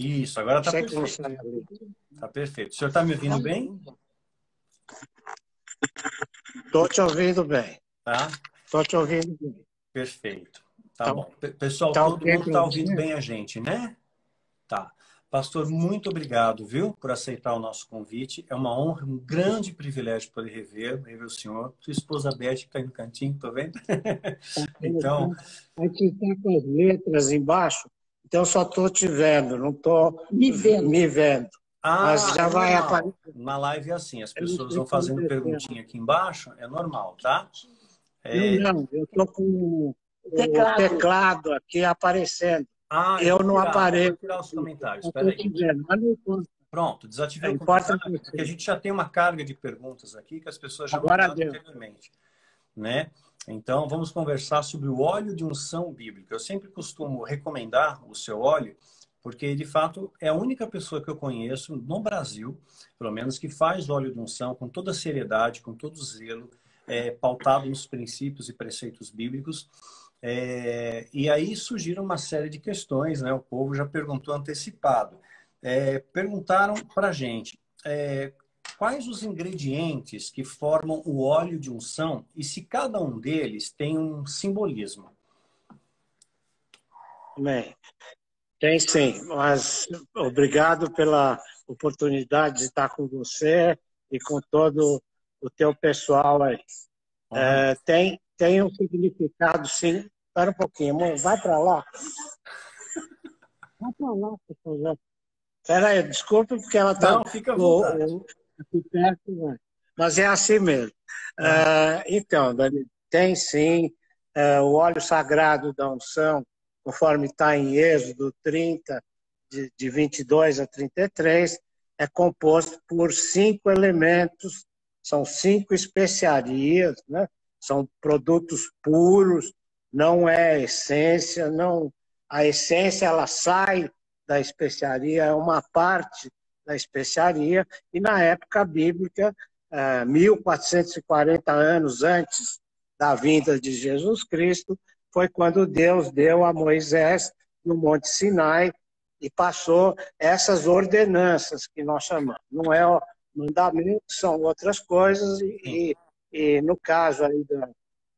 Isso, agora está Sei que você perfeito. ali. Está perfeito. O senhor está me ouvindo bem? Estou te ouvindo bem. Tá? Estou te ouvindo bem. Perfeito. Tá Tá, bom. Pessoal, tá todo ok mundo para está ouvindo você? bem a gente, né? Tá. Pastor, muito obrigado, viu, por aceitar o nosso convite. É uma honra, um grande privilégio poder rever o senhor. Sua esposa Beth que está aí no cantinho, tô vendo? Então, Aqui está com as letras embaixo, então eu só estou te vendo, não estou me vendo. Mas já é vai aparecer. normal. Na live é assim, as Eu não pessoas sei vão o que está fazendo acontecendo. perguntinha aqui embaixo, é normal, tá? Não, É... não, eu estou com o teclado aqui aparecendo. Ah, Eu não eu vou apareço tirar os aqui, comentários, só espera estou aí. te vendo. Mas não importa, Pronto, desativei o importa comentário, porque a você. gente já tem uma carga de perguntas aqui que as pessoas já Agora mandaram deu. anteriormente, né? Então, vamos conversar sobre o óleo de unção bíblica. Eu sempre costumo recomendar o seu óleo, porque, de fato, é a única pessoa que eu conheço no Brasil, pelo menos, que faz óleo de unção com toda seriedade, com todo zelo, pautado nos princípios e preceitos bíblicos. E aí surgiram uma série de questões, né? O povo já perguntou antecipado. Perguntaram para a gente quais os ingredientes que formam o óleo de unção e se cada um deles tem um simbolismo. Bem, tem sim, mas obrigado pela oportunidade de estar com você e com todo o teu pessoal aí. Honra minha. Tem um significado, sim. Espera um pouquinho, amor, vai para lá. Vai para lá, por favor. Espera aí, desculpe, porque ela está Não, fica à vontade. aqui perto, vai. Mas é assim mesmo. Ah, Então, Dani, tem sim o óleo sagrado da unção, conforme está em Êxodo 30, de 22 a 33, é composto por 5 elementos, são 5 especiarias, né? São produtos puros, não é essência, não, a essência ela sai da especiaria, é uma parte da especiaria, e na época bíblica, 1440 anos antes da vinda de Jesus Cristo, foi quando Deus deu a Moisés no Monte Sinai e passou essas ordenanças que nós chamamos. Não é o mandamento, são outras coisas, sim. e no caso aí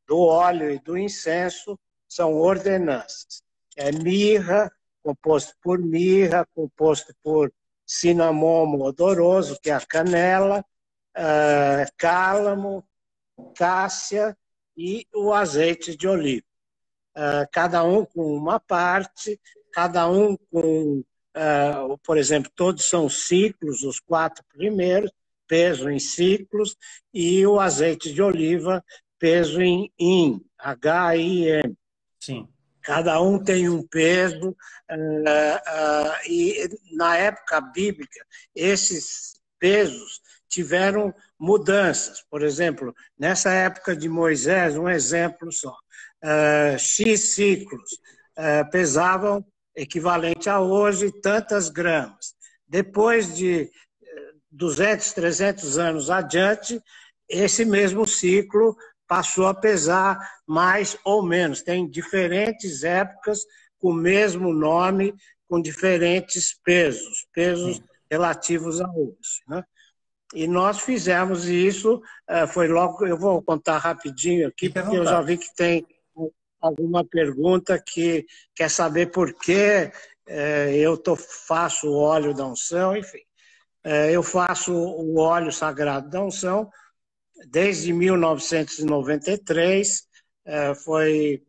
do óleo e do incenso, são ordenanças. É mirra, composto por cinamomo odoroso, que é a canela, cálamo, cássia e o azeite de oliva. Cada um com uma parte, cada um com, por exemplo, todos são ciclos, os 4 primeiros, peso em ciclos, e o azeite de oliva, peso em IN, HIM. Sim. Cada um tem um peso, e na época bíblica, esses pesos tiveram mudanças. Por exemplo, nessa época de Moisés, um exemplo só, X ciclos pesavam equivalente a hoje tantas gramas. Depois de 200, 300 anos adiante, esse mesmo ciclo passou a pesar mais ou menos. Tem diferentes épocas com o mesmo nome, com diferentes pesos Sim. relativos a outros, né? E nós fizemos isso, foi logo, eu vou contar rapidinho aqui, Fique à porque eu já vontade. vi que tem alguma pergunta que quer saber por que faço o óleo da unção, enfim. Eu faço o óleo sagrado da unção desde 1993, foi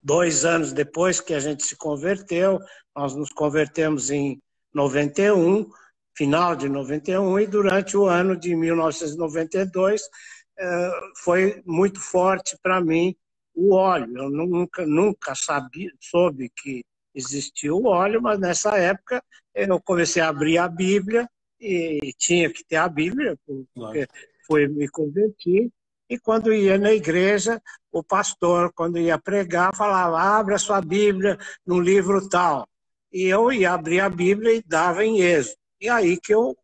2 anos depois que a gente se converteu, nós nos convertemos em 91, final de 91, e durante o ano de 1992 foi muito forte para mim o óleo. Eu nunca soube que existia o óleo, mas nessa época eu comecei a abrir a Bíblia e tinha que ter a Bíblia, porque Lógico. foi me convertir, e quando ia na igreja, o pastor, quando ia pregar, falava, abra a sua Bíblia no livro tal. E eu ia abrir a Bíblia e dava em Êxodo. E aí que eu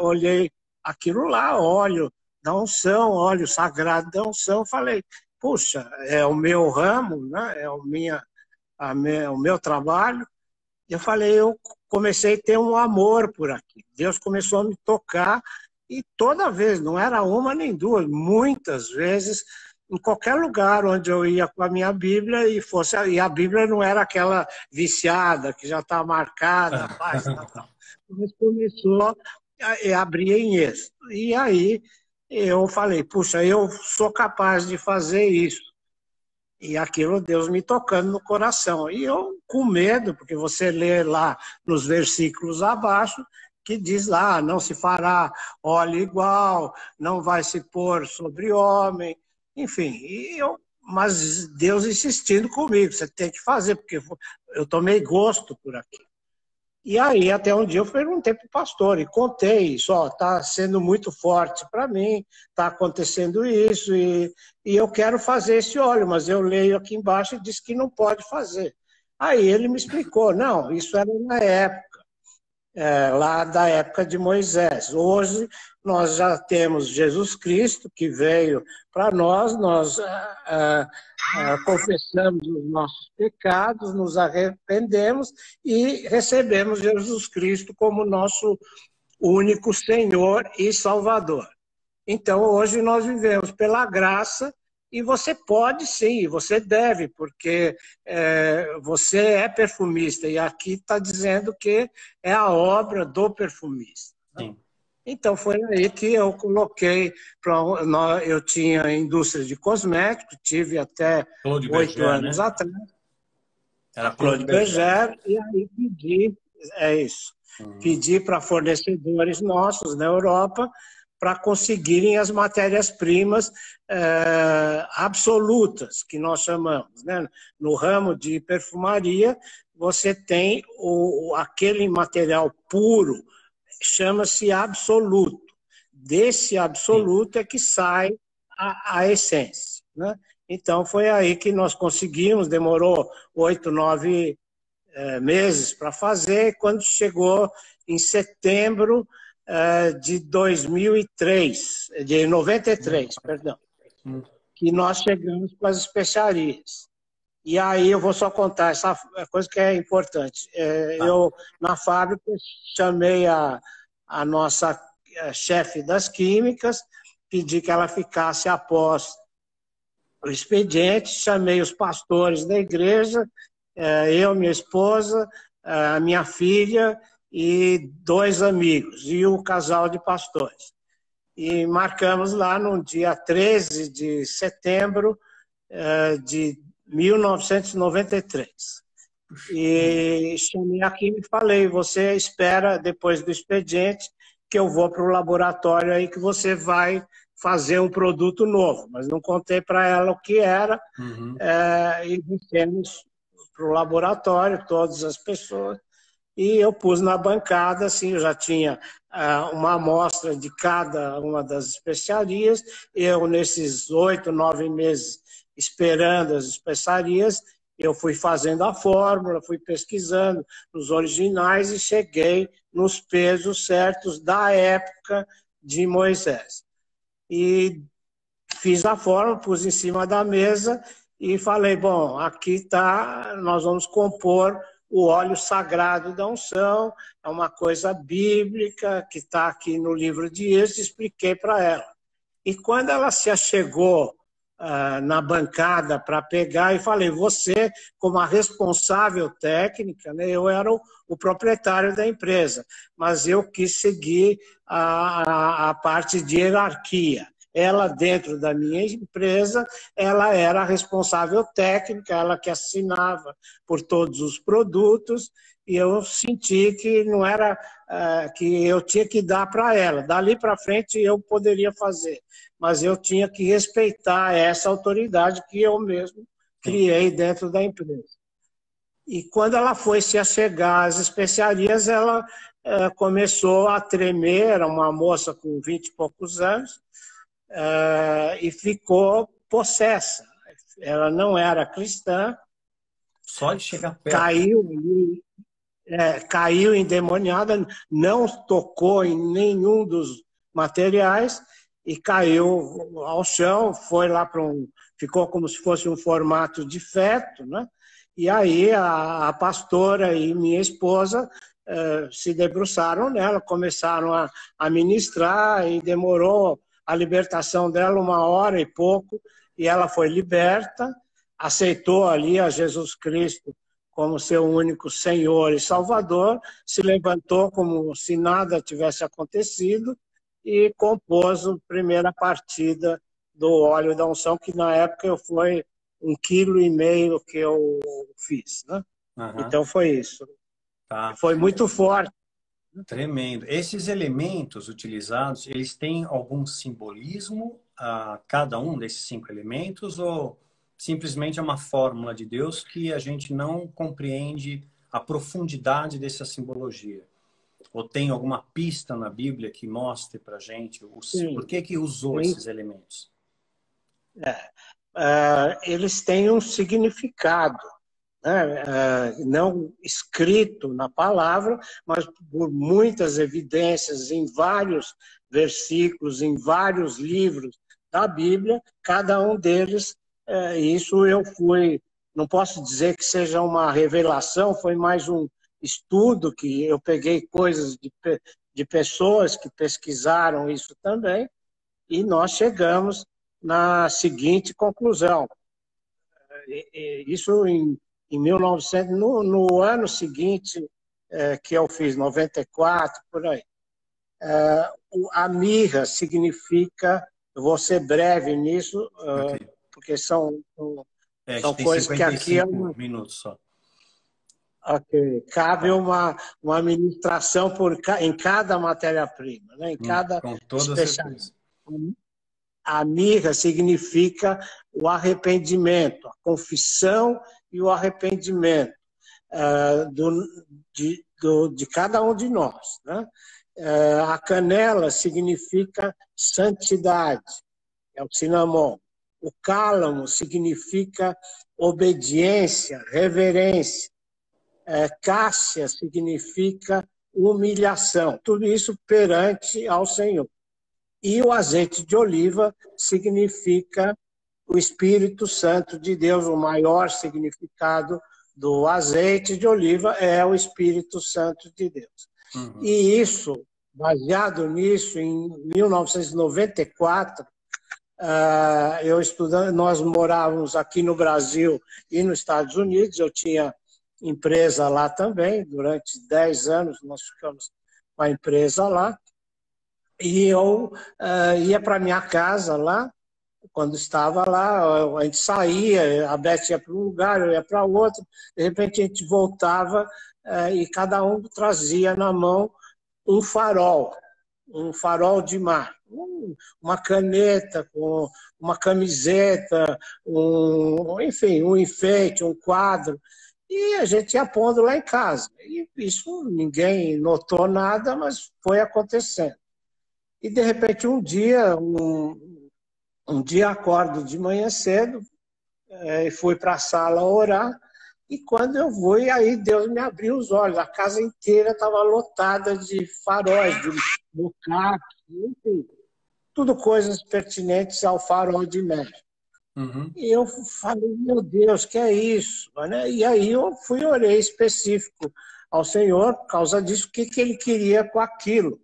olhei aquilo lá, óleo da unção, óleo sagrado da unção, falei, puxa, é o meu ramo, né? É o meu trabalho. Eu falei, eu comecei a ter um amor por aquilo. Deus começou a me tocar e toda vez, não era uma nem duas, muitas vezes, em qualquer lugar onde eu ia com a minha Bíblia e a Bíblia não era aquela viciada que já está marcada, a página tal. Mas começou a abrir em êxito. E aí eu falei, puxa, eu sou capaz de fazer isso. E aquilo Deus me tocando no coração. E eu com medo, porque você lê lá nos versículos abaixo, que diz lá, não se fará óleo igual, não vai se pôr sobre homem, enfim. Mas Deus insistindo comigo, você tem que fazer, porque eu tomei gosto por aquilo. E aí, até um dia eu perguntei para o pastor e contei isso, ó, está sendo muito forte para mim, está acontecendo isso, e eu quero fazer esse óleo, mas eu leio aqui embaixo e diz que não pode fazer. Aí ele me explicou, não, isso era na época, lá da época de Moisés. Hoje nós já temos Jesus Cristo que veio para nós confessamos os nossos pecados, nos arrependemos e recebemos Jesus Cristo como nosso único Senhor e Salvador. Então hoje nós vivemos pela graça. E você pode sim, você deve, porque você é perfumista, e aqui está dizendo que é a obra do perfumista. Sim. Então foi aí que eu coloquei, eu tinha indústria de cosméticos, tive até 8 anos atrás, Era Claude Berger, e aí pedi para fornecedores nossos na Europa, para conseguirem as matérias-primas absolutas, que nós chamamos. Né? No ramo de perfumaria, você tem aquele material puro, chama-se absoluto. Desse absoluto é que sai a essência. Né? Então, foi aí que nós conseguimos, demorou 8, 9 meses para fazer, quando chegou em setembro de 2003, de 93, perdão, que nós chegamos com as especiarias. E aí eu vou só contar essa coisa que é importante. Eu, na fábrica, chamei a nossa chefe das químicas, pedi que ela ficasse após o expediente, chamei os pastores da igreja, eu, minha esposa, a minha filha e 2 amigos, e o casal de pastores. E marcamos lá no dia 13 de setembro de 1993. E chamei aqui e falei, você espera depois do expediente que eu vou para o laboratório aí que você vai fazer um produto novo. Mas não contei para ela o que era. E dissemos para o laboratório, todas as pessoas, e eu pus na bancada, assim, eu já tinha uma amostra de cada uma das especiarias, eu nesses 8, 9 meses esperando as especiarias, eu fui fazendo a fórmula, fui pesquisando nos originais e cheguei nos pesos certos da época de Moisés. E fiz a fórmula, pus em cima da mesa e falei, bom, aqui está, nós vamos compor o óleo sagrado da unção, é uma coisa bíblica que está aqui no livro de Êxodo, expliquei para ela. E quando ela se achegou na bancada para pegar, e falei, você, como a responsável técnica, né, eu era o proprietário da empresa, mas eu quis seguir a parte de hierarquia. Ela, dentro da minha empresa, ela era a responsável técnica, ela que assinava por todos os produtos, e eu senti que não era que eu tinha que dar para ela. Dali para frente eu poderia fazer, mas eu tinha que respeitar essa autoridade que eu mesmo criei dentro da empresa. E quando ela foi se achegar às especiarias, ela começou a tremer, era uma moça com 20 e poucos anos, e ficou possessa. Ela não era cristã. Só de chegar perto. Caiu endemoniada, não tocou em nenhum dos materiais e caiu ao chão, foi lá ficou como se fosse um formato de feto, né? E aí a pastora e minha esposa se debruçaram nela, começaram a ministrar e demorou a libertação dela 1 hora e pouco, e ela foi liberta, aceitou ali a Jesus Cristo como seu único Senhor e Salvador, se levantou como se nada tivesse acontecido e compôs a primeira partida do óleo da unção, que na época foi 1,5 kg que eu fiz, né? Então foi isso. Tá. Foi muito forte. Tremendo. Esses elementos utilizados, eles têm algum simbolismo a cada um desses 5 elementos ou simplesmente é uma fórmula de Deus que a gente não compreende a profundidade dessa simbologia? Ou tem alguma pista na Bíblia que mostre para a gente por que usou Sim. esses elementos? Eles têm um significado, né? Não escrito na palavra, mas por muitas evidências em vários versículos, em vários livros da Bíblia, cada um deles, isso eu fui, não posso dizer que seja uma revelação, foi mais um estudo que eu peguei coisas de pessoas que pesquisaram isso também, e nós chegamos na seguinte conclusão. Isso em 1900, no ano seguinte que eu fiz, 94, por aí. A mirra significa, eu vou ser breve nisso, porque são coisas que aqui... 55 minutos só. Ok. Cabe uma administração em cada matéria-prima, né? Em cada com toda especialidade. certeza. A mirra significa o arrependimento, a confissão e o arrependimento de cada um de nós, né? A canela significa santidade, é o cinnamon. O cálamo significa obediência, reverência. Cássia significa humilhação. Tudo isso perante ao Senhor. E o azeite de oliva significa o Espírito Santo de Deus. O maior significado do azeite de oliva é o Espírito Santo de Deus. E isso, baseado nisso, em 1994, nós morávamos aqui no Brasil e nos Estados Unidos, eu tinha empresa lá também, durante 10 anos nós ficamos com a empresa lá, e eu ia para minha casa lá, quando estava lá, a gente saía, a Beth ia para um lugar, eu ia para outro, de repente a gente voltava e cada um trazia na mão um farol de mar, uma caneta, com uma camiseta, enfim, um enfeite, um quadro, e a gente ia pondo lá em casa. E isso ninguém notou nada, mas foi acontecendo. E, de repente, um dia acordo de manhã cedo e fui para a sala orar, e quando eu fui, aí Deus me abriu os olhos. A casa inteira estava lotada de faróis, de bocados, enfim, tudo coisas pertinentes ao farol de Mer. E eu falei, meu Deus, que é isso? Né? E aí eu fui orei específico ao Senhor por causa disso, o que Ele queria com aquilo.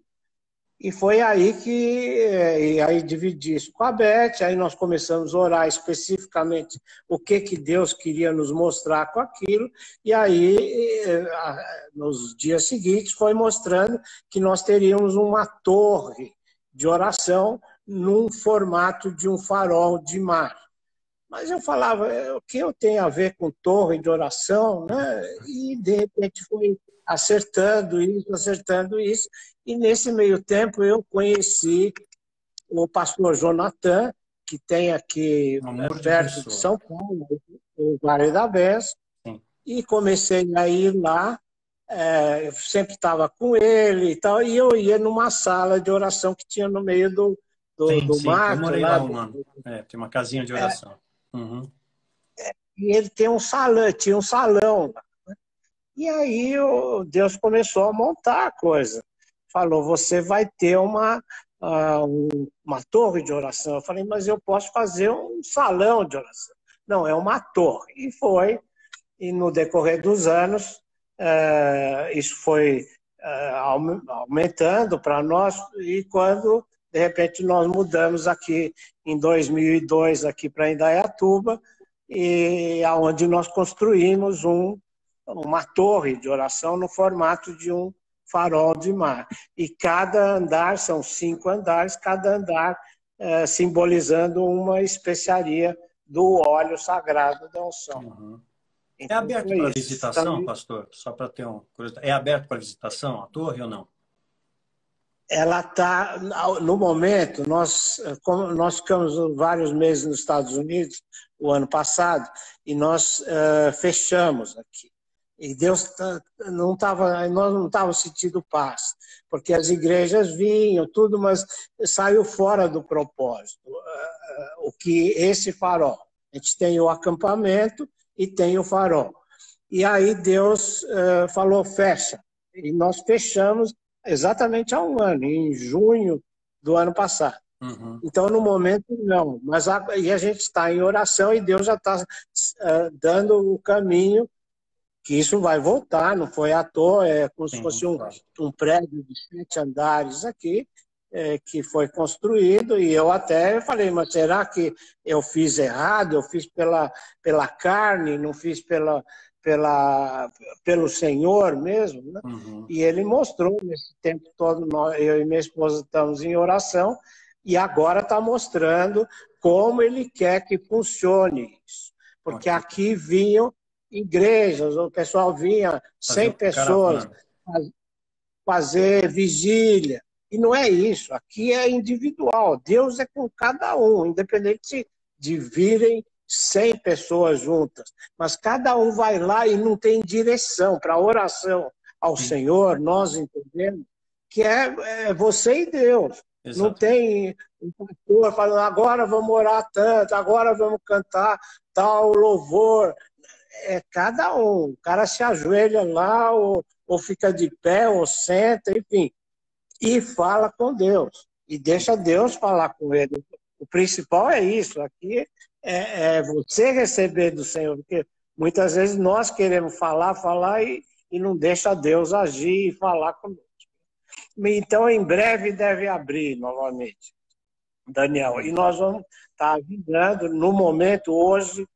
E foi aí e aí dividi isso com a Beth, aí nós começamos a orar especificamente o que Deus queria nos mostrar com aquilo, e aí nos dias seguintes foi mostrando que nós teríamos uma torre de oração num formato de um farol de mar. Mas eu falava, o que eu tenho a ver com torre de oração, né? E de repente fui acertando isso, e nesse meio tempo eu conheci o pastor Jonathan, que tem aqui perto de São Paulo, o Vale da Bessa, e comecei a ir lá, eu sempre estava com ele e tal, e eu ia numa sala de oração que tinha no meio do mato. Eu morei lá um ano. Tem uma casinha de oração. E ele tinha um salão. E aí Deus começou a montar a coisa. Falou, você vai ter uma torre de oração. Eu falei, mas eu posso fazer um salão de oração. Não, é uma torre. E foi. e no decorrer dos anos, isso foi aumentando para nós, e quando, de repente, nós mudamos aqui em 2002 aqui para Indaiatuba, e aonde nós construímos uma torre de oração no formato de um farol de mar. E cada andar, são 5 andares, cada andar simbolizando uma especiaria do óleo sagrado da unção. Uhum. Então, é aberto para visitação, também, pastor? Só para ter uma curiosidade. É aberto para visitação a torre ou não? Ela está, no momento, nós ficamos vários meses nos Estados Unidos o ano passado e nós fechamos aqui. E Deus nós não estávamos sentindo paz, porque as igrejas vinham, tudo, mas saiu fora do propósito. O que esse farol? A gente tem o acampamento e tem o farol. E aí Deus falou, fecha. E nós fechamos exatamente há um ano, em junho do ano passado. Uhum. Então, no momento, não. Mas e a gente está em oração e Deus já está dando o caminho que isso vai voltar, não foi à toa, é como se fosse um prédio de 7 andares aqui, que foi construído, e eu até falei, mas será que eu fiz errado? Eu fiz pela carne, não fiz pelo Senhor mesmo, né? Uhum. E ele mostrou nesse tempo todo, eu e minha esposa estamos em oração, e agora está mostrando como ele quer que funcione isso. Porque aqui vinham igrejas, o pessoal vinha 100 pessoas fazer vigília. E não é isso, aqui é individual. Deus é com cada um, independente de virem 100 pessoas juntas. Mas cada um vai lá e não tem direção para a oração ao Senhor, nós entendemos que é você e Deus. Exatamente. Não tem um pastor falando, agora vamos orar tanto, agora vamos cantar tal louvor. É cada um. O cara se ajoelha lá, ou fica de pé, ou senta, enfim, e fala com Deus. E deixa Deus falar com ele. O principal é isso. Aqui é você receber do Senhor, porque muitas vezes nós queremos falar e não deixa Deus agir e falar conosco. Então, em breve deve abrir novamente, Daniel. E nós vamos estar avisando, no momento, hoje,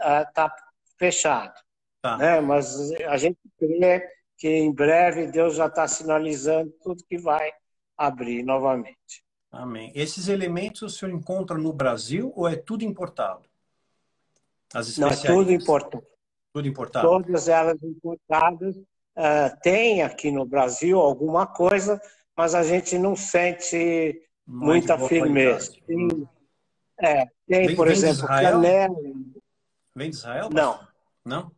está fechado. Tá. Né? Mas a gente crê que em breve Deus já está sinalizando tudo que vai abrir novamente. Amém. Esses elementos o senhor encontra no Brasil ou é tudo importado? As especiarias? Não, é tudo importado. Tudo importado? Todas elas importadas. Tem aqui no Brasil alguma coisa, mas a gente não sente muita firmeza. Tem, por exemplo, canela. Vem de Israel? Não.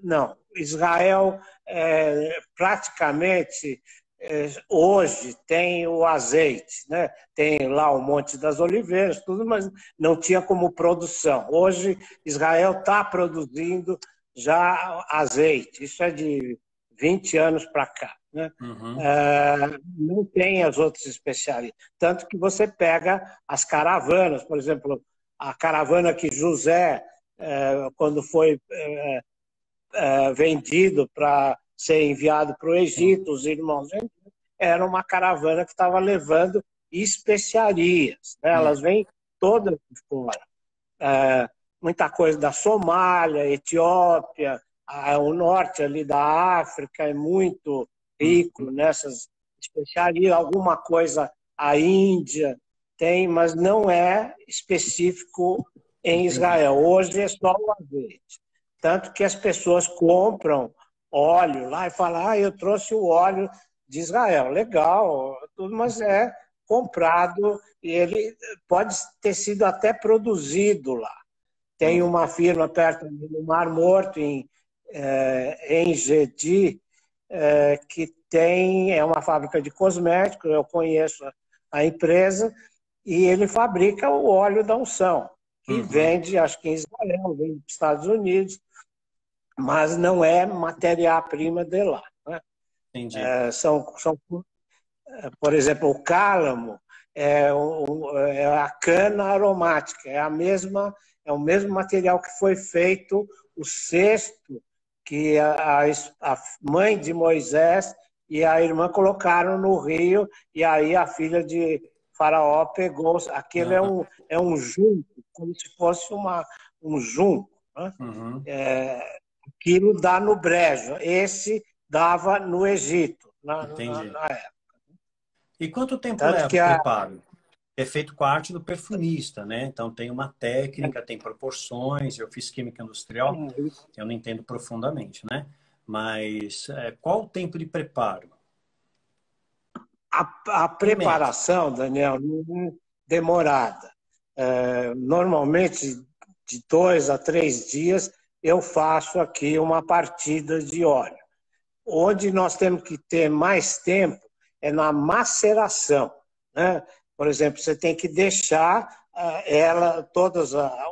Não. Israel, praticamente, hoje tem o azeite, né? Tem lá o Monte das Oliveiras, tudo, mas não tinha como produção. Hoje, Israel está produzindo já azeite. Isso é de 20 anos para cá. Né? Uhum. Não tem as outras especiarias. Tanto que você pega as caravanas, por exemplo, a caravana que José, quando foi vendido para ser enviado para o Egito, os irmãos, era uma caravana que estava levando especiarias. Né? Elas vêm todas de fora. Muita coisa da Somália, Etiópia, o norte ali da África é muito rico nessas especiarias. Alguma coisa a Índia tem, mas não é específico em Israel. Hoje é só o azeite. Tanto que as pessoas compram óleo lá e falam, eu trouxe o óleo de Israel. Legal, tudo, mas é comprado e ele pode ter sido até produzido lá. Tem uma firma perto do Mar Morto, em Engedi, que é uma fábrica de cosméticos, eu conheço a empresa, e ele fabrica o óleo da unção, que vende, acho que em Israel, vende nos Estados Unidos, mas não é matéria-prima de lá. Né? Entendi. Por exemplo, o cálamo é a cana aromática, é o mesmo material que foi feito o cesto que a mãe de Moisés e a irmã colocaram no rio, e aí a filha de Faraó pegou. Aquilo é um junco, como se fosse um junco. Né? Uhum. Aquilo dá no brejo. Esse dava no Egito, Entendi. na época. E quanto tempo Tanto leva que o preparo? É feito com a arte do perfumista, né? Então tem uma técnica, tem proporções. Eu fiz química industrial, eu não entendo profundamente, né? Mas qual o tempo de preparo? A preparação, Daniel, não é demorada. Normalmente, de 2 a 3 dias, eu faço aqui uma partida de óleo. Onde nós temos que ter mais tempo é na maceração. Né? Por exemplo, você tem que deixar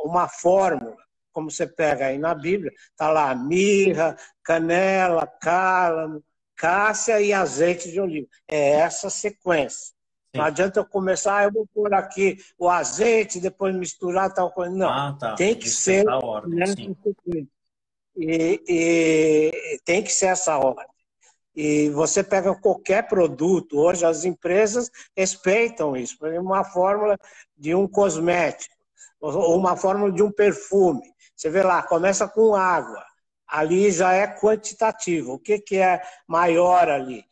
uma fórmula, como você pega aí na Bíblia, está lá mirra, canela, cálamo, cássia e azeite de oliva. É essa sequência. Sim. Não adianta eu começar, eu vou pôr aqui o azeite, depois misturar tal coisa. Não, tá. tem que ser a ordem, nessa sim. sequência. E tem que ser essa ordem. E você pega qualquer produto, hoje as empresas respeitam isso. Por exemplo, uma fórmula de um cosmético, ou uma fórmula de um perfume. Você vê lá, começa com água. Ali já é quantitativo. O que é maior ali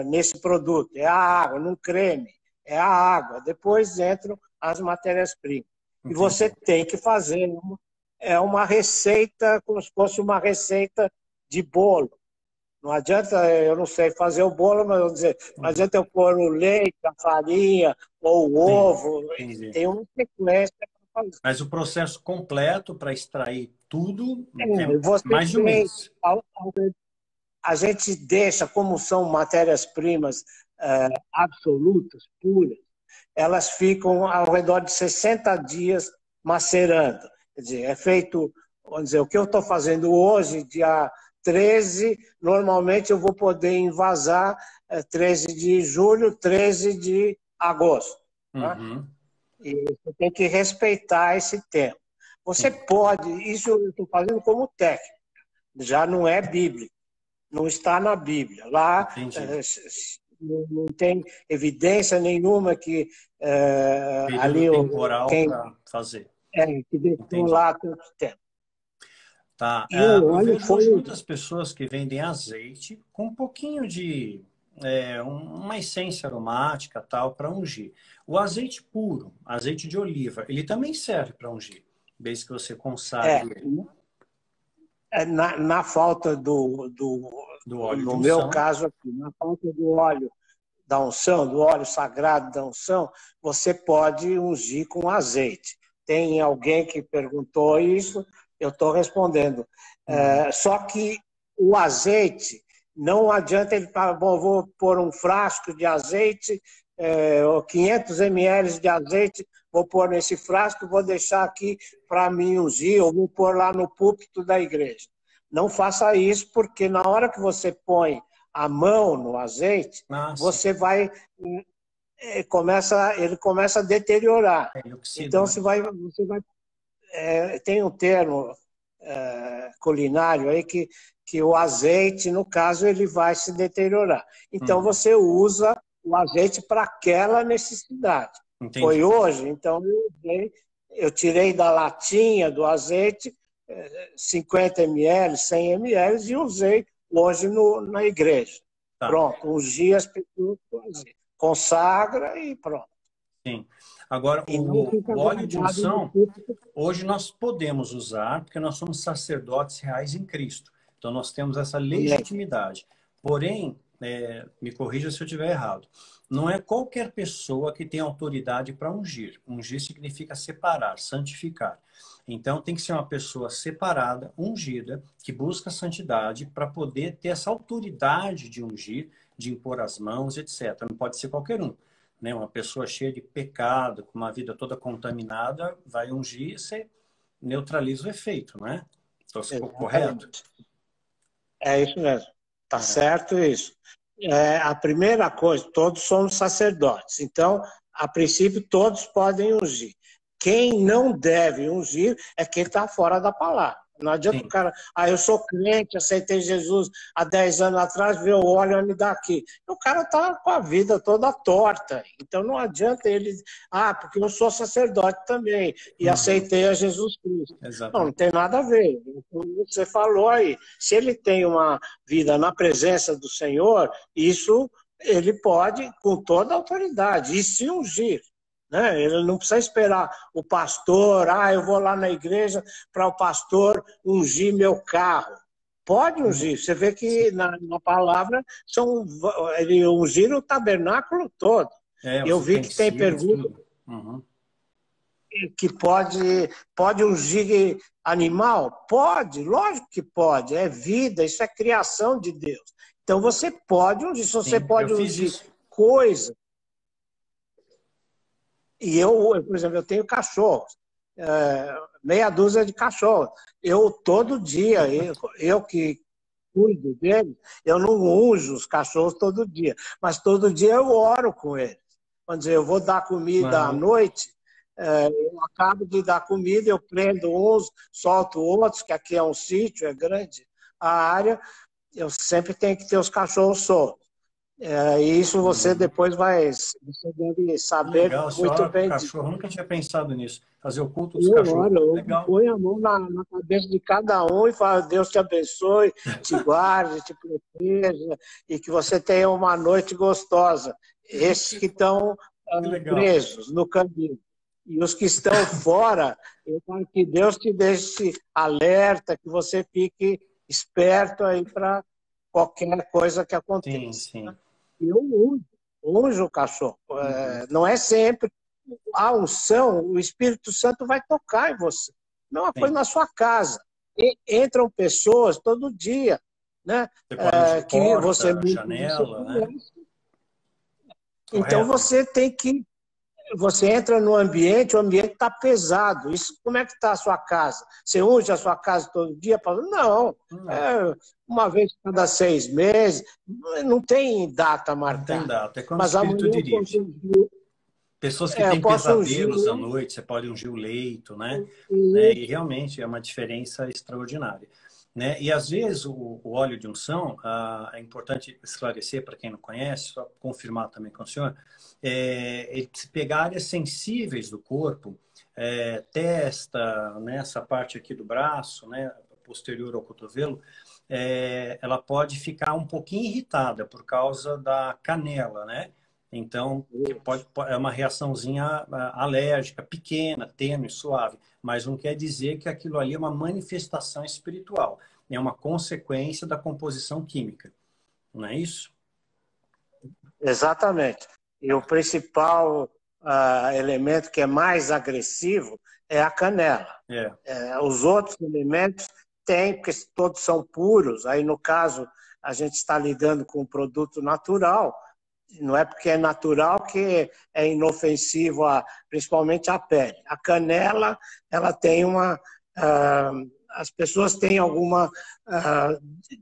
nesse produto? É a água, num creme. É a água. Depois entram as matérias-primas. E você tem que fazer uma receita, como se fosse uma receita de bolo. Não adianta, eu não sei fazer o bolo, mas eu vou dizer, não adianta eu pôr o leite, a farinha ou o ovo. Tem uma sequência para fazer. Mas o processo completo para extrair tudo você mais de um mês. A gente deixa, como são matérias-primas absolutas, puras, elas ficam ao redor de 60 dias macerando. Quer dizer, é feito, vamos dizer, o que eu estou fazendo hoje, dia 13, normalmente eu vou poder envasar 13 de julho, 13 de agosto. Uhum. Tá? E você tem que respeitar esse tempo. Você pode, isso eu estou fazendo como técnico, já não é bíblico, não está na Bíblia. Lá não tem evidência nenhuma que ali temporal para fazer. Que deixou lá tanto tempo. Tá. Eu vejo hoje muitas pessoas que vendem azeite com um pouquinho de uma essência aromática tal para ungir. O azeite puro, azeite de oliva, ele também serve para ungir, desde que você consagre ele. Na falta do óleo no meu caso aqui, na falta do óleo da unção, do óleo sagrado da unção, você pode ungir com azeite. Tem alguém que perguntou isso, eu estou respondendo. Só que o azeite, não adianta ele falar, bom, vou pôr um frasco de azeite, 500 ml de azeite, vou pôr nesse frasco, vou deixar aqui para mim ungir, ou vou pôr lá no púlpito da igreja. Não faça isso, porque na hora que você põe a mão no azeite, você vai... ele começa a deteriorar. Então, você vai tem um termo culinário aí que o azeite, no caso, ele vai se deteriorar. Então, você usa o azeite para aquela necessidade. Entendi. Foi hoje, então eu tirei da latinha do azeite 50 ml, 100 ml e usei hoje na igreja. Tá. Pronto, ungi as pessoas com azeite. Consagra e pronto. Sim. Agora, o óleo de unção, hoje nós podemos usar, porque nós somos sacerdotes reais em Cristo. Então, nós temos essa legitimidade. Porém, me corrija se eu estiver errado, não é qualquer pessoa que tem autoridade para ungir. Ungir significa separar, santificar. Então, tem que ser uma pessoa separada, ungida, que busca a santidade para poder ter essa autoridade de ungir, de impor as mãos, etc. Não pode ser qualquer um. Né? Uma pessoa cheia de pecado, com uma vida toda contaminada, vai ungir e você neutraliza o efeito, não é? Então, ficou correto? É isso mesmo. Tá certo isso. A primeira coisa, todos somos sacerdotes. Então, a princípio, todos podem ungir. Quem não deve ungir é quem está fora da palavra. Não adianta o Sim, cara, eu sou crente, aceitei Jesus há 10 anos atrás, vê o óleo e me dá aqui. O cara está com a vida toda torta. Então não adianta ele, porque eu sou sacerdote também e uhum, aceitei a Jesus Cristo. Não, não exatamente. tem nada a ver. Como você falou aí, se ele tem uma vida na presença do Senhor, isso ele pode, com toda a autoridade, e se ungir. Né? Ele não precisa esperar o pastor, eu vou lá na igreja para o pastor ungir meu carro. Pode ungir. Você vê Sim. que na palavra ele ungir o tabernáculo todo. É, Eu os vi que tem utensílios, pergunta tudo. Uhum. que pode ungir animal? Pode, lógico que pode. É vida, isso é criação de Deus. Então você pode ungir, se você Sim, eu pode fiz ungir isso. coisa. E por exemplo, eu tenho cachorros, meia dúzia de cachorros. Eu, todo dia, eu que cuido deles, eu não unjo os cachorros todo dia, mas todo dia eu oro com eles. Vamos dizer, eu vou dar comida à Aham. noite, eu acabo de dar comida, eu prendo uns, solto outros, que aqui é um sítio, é grande a área, eu sempre tenho que ter os cachorros soltos. E isso você Uhum. depois você deve Que saber legal, você muito ora com o bem disso. cachorro. Eu nunca tinha pensado nisso. Fazer o culto dos Eu cachorros. oro, eu Legal. ponho a mão na cabeça de cada um e falo, Deus te abençoe, te guarde, te proteja e que você tenha uma noite gostosa. Esses que estão Que legal. presos no caminho. E os que estão fora, eu quero que Deus te deixe alerta, que você fique esperto aí para qualquer coisa que Sim, aconteça. sim. Eu unjo o cachorro. Uhum. Não é sempre a unção, o Espírito Santo vai tocar em você. Mesma coisa Sim. na sua casa. Entram pessoas todo dia, né? Você pode ungir Que você porta, não janela, né? conhece. Então Correto? você tem que. Você entra no ambiente, o ambiente está pesado. Isso, como é que está a sua casa? Você unge a sua casa todo dia? Não. Não, É, uma vez cada 6 meses. Não tem data não tem marcada. data. É quando o Mas Espírito amanhã eu posso dirige. ungir, Pessoas que eu têm posso ungir pesadelos à um, noite, você pode ungir o leito, né? E e realmente é uma diferença extraordinária. Né? E às vezes o óleo de unção, é importante esclarecer para quem não conhece, só confirmar também com o senhor, ele se pegar áreas sensíveis do corpo, testa, né, essa parte aqui do braço, né, posterior ao cotovelo, ela pode ficar um pouquinho irritada por causa da canela, né? Então, que é uma reaçãozinha alérgica, pequena, tênue, suave, mas não quer dizer que aquilo ali é uma manifestação espiritual, é uma consequência da composição química, não é isso? exatamente. E o principal elemento que é mais agressivo é a canela. É, Os outros elementos têm, porque todos são puros. Aí, no caso, a gente está lidando com um produto natural. Não é porque é natural que é inofensivo, principalmente à pele. A canela, ela tem as pessoas têm alguma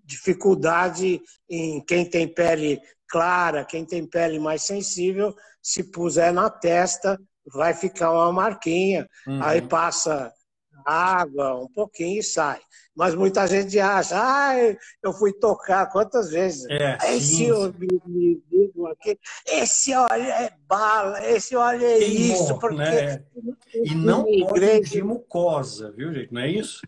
dificuldade em quem tem pele clara, quem tem pele mais sensível, se puser na testa, vai ficar uma marquinha, aí uhum. passa água, um pouquinho e sai. Mas muita gente acha, eu fui tocar quantas vezes? Esse Sim, sim. me digo aqui, esse óleo é bala, esse óleo é isso, Queimou, porque né? E não na pode igreja. ungir mucosa, viu, gente? Não é isso?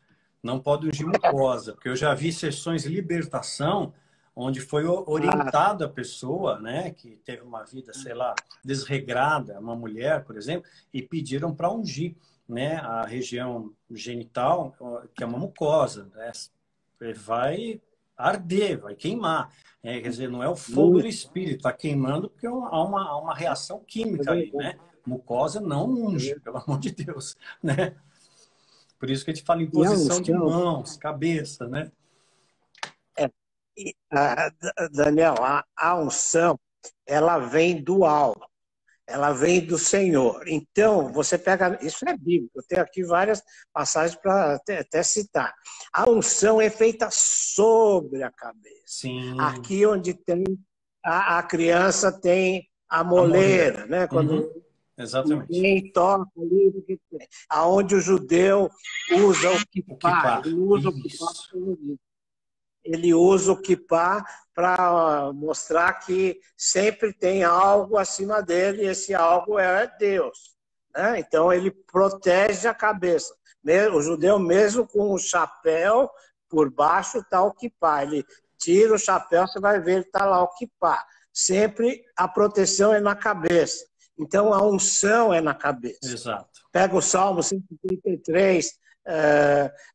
Não pode ungir mucosa, porque eu já vi sessões de libertação onde foi Ah, orientada a pessoa, né, que teve uma vida, sei lá, desregrada, uma mulher, por exemplo, e pediram para ungir, né, a região genital, que é uma mucosa, né? Vai arder, vai queimar. Quer dizer, não é o fogo do muito, espírito, está queimando porque há uma reação é química ali, verdade, né? Mucosa não é unge, verdade. pelo amor de Deus, né? Por isso que a gente fala em E a posição de unção, mãos, cabeça, né? é, Daniel, a unção, ela vem do alto. Ela vem do Senhor. Então, você pega. Isso é bíblico, eu tenho aqui várias passagens para até citar. A unção é feita sobre a cabeça. Sim, Aqui onde tem a criança tem a a moleira. moleira, né? Uhum, Exatamente. Ninguém toca ali, aonde o judeu usa o O kippah. kippah. Ele não usa o kippah, Isso. ele usa o kippah para mostrar que sempre tem algo acima dele, e esse algo é Deus. Né? Então, ele protege a cabeça. O judeu, mesmo com o chapéu, por baixo está o kippah. Ele tira o chapéu, você vai ver, está lá o kippah. Sempre a proteção é na cabeça. Então, a unção é na cabeça. Exato. Pega o Salmo 133,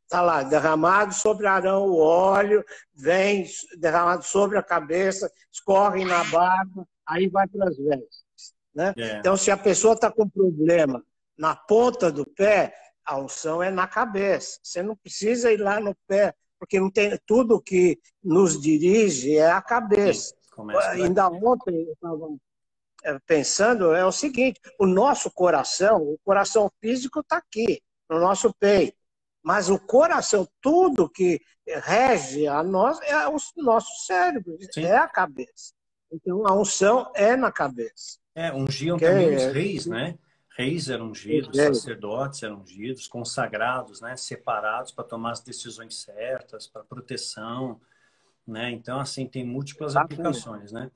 está lá, derramado sobre Arão o óleo, vem derramado sobre a cabeça, escorre na barba, aí vai para as vestes. Né? Então, se a pessoa está com problema na ponta do pé, a unção é na cabeça. Você não precisa ir lá no pé, porque não tem tudo que nos dirige é a cabeça. Ainda ontem eu estava pensando, é o seguinte, o nosso coração, o coração físico está aqui, no nosso peito, mas o coração, tudo que rege a nós é o nosso cérebro, Sim. é a cabeça. Então a unção é na cabeça. Ungiam também os reis, né? Reis eram ungidos, sacerdotes eram ungidos, consagrados, né? Separados para tomar as decisões certas, para proteção, né? Então, assim, tem múltiplas aplicações, né?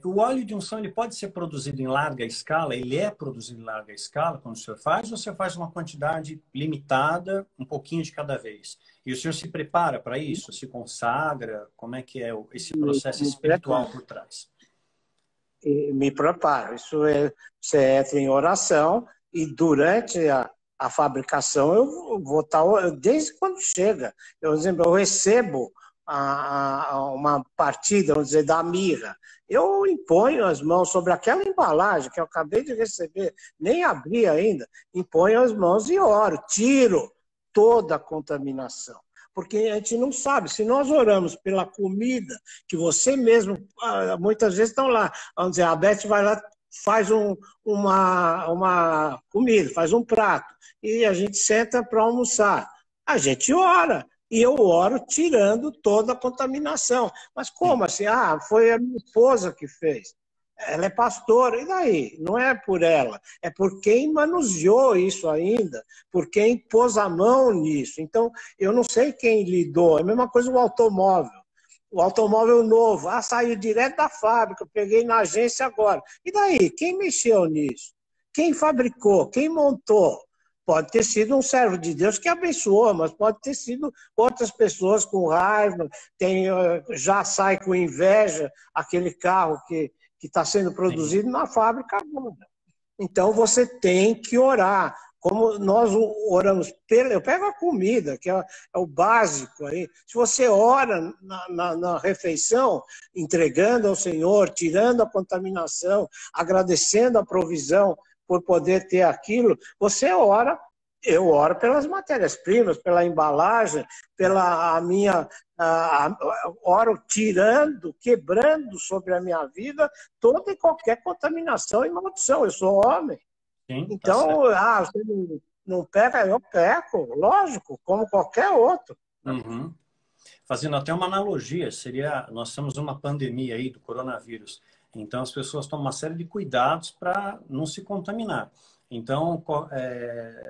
O óleo de unção ele pode ser produzido em larga escala? Ele é produzido em larga escala quando o senhor faz? Ou você faz uma quantidade limitada, um pouquinho de cada vez? E o senhor se prepara para isso? Se consagra? Como é que é esse processo espiritual por trás? Me preparo. Isso você entra em oração e durante a fabricação eu vou estar, desde quando chega, eu recebo uma partida, vamos dizer, da mirra. Eu imponho as mãos sobre aquela embalagem que eu acabei de receber, nem abri ainda, imponho as mãos e oro, tiro toda a contaminação. Porque a gente não sabe, se nós oramos pela comida, que você mesmo, muitas vezes estão lá, vamos dizer, a Beth vai lá, faz uma comida, faz um prato, e a gente senta para almoçar. A gente ora, e eu oro tirando toda a contaminação. Mas como assim? Foi a minha esposa que fez. Ela é pastora, e daí? Não é por ela, é por quem manuseou isso ainda, por quem pôs a mão nisso. Então, eu não sei quem lidou. É a mesma coisa o automóvel. O automóvel novo, saiu direto da fábrica, eu peguei na agência agora. E daí? Quem mexeu nisso? Quem fabricou? Quem montou? Pode ter sido um servo de Deus que abençoou, mas pode ter sido outras pessoas com raiva, já sai com inveja aquele carro que está sendo produzido na fábrica agora. Então, você tem que orar. Como nós oramos, eu pego a comida, que é o básico aí. Se você ora na refeição, entregando ao Senhor, tirando a contaminação, agradecendo a provisão por poder ter aquilo, você ora. Eu oro pelas matérias-primas, pela embalagem, pela oro tirando, quebrando sobre a minha vida toda e qualquer contaminação e maldição. Eu sou homem. Sim, então, você não pega, eu peco, lógico, como qualquer outro. Uhum. Fazendo até uma analogia, nós temos uma pandemia aí do coronavírus. Então, as pessoas tomam uma série de cuidados para não se contaminar. Então,